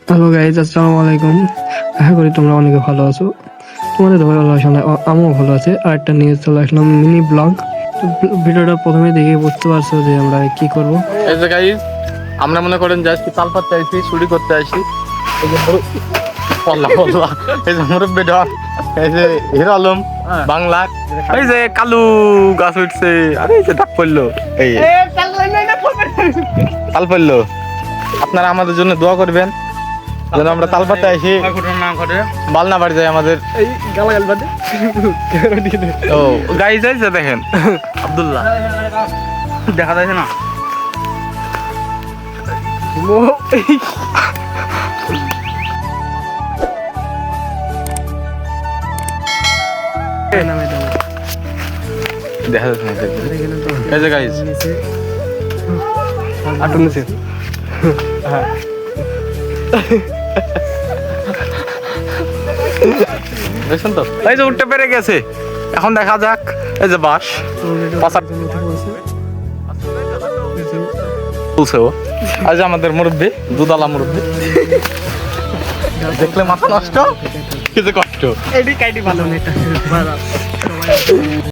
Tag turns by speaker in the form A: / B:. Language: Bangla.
A: হ্যালো গাইজ, আসসালামু আলাইকুম। আশা করি তোমরা অনেকে ভালো আছো। তোমাদের ভালো আসলে আমিও ভালো আছি। আর একটা নিয়ে চলে আসলাম মিনি ব্লগ। ভিডিওটা প্রথমে দেখে বুঝতে পারছো যে আমরা কি করব।
B: এই যে গাইস, আমরা মনে করেন যে আজকে তাল পাততে আসি, চুরি করতে আসি। এই যে এই যে মুরব্বী ডন, এই যে হিরো আলম বাংলা, এই যে কালু গাছ উঠছে, আরে এই যে ডাক পড়লো, এই তাল পড়লো। আপনারা আমাদের জন্য দোয়া করবেন যেন আমরা তাল পাততে আসি, বালনা বাড়ি যায় আমাদের। ও গাইস, এই যে দেখেন আব্দুল্লাহ দেখা যাচ্ছে না। দেখা যাচ্ছে না এই যে গাইস, দেখছেন তো, এই যে উঠতে পেরে গেছে। এখন দেখা যাক, এই যে বাস তুলছে ও। আজ আমাদের মুরব্বী, দুধালা মুরব্বী, দেখলে মাথা নষ্ট, কিছু কষ্ট।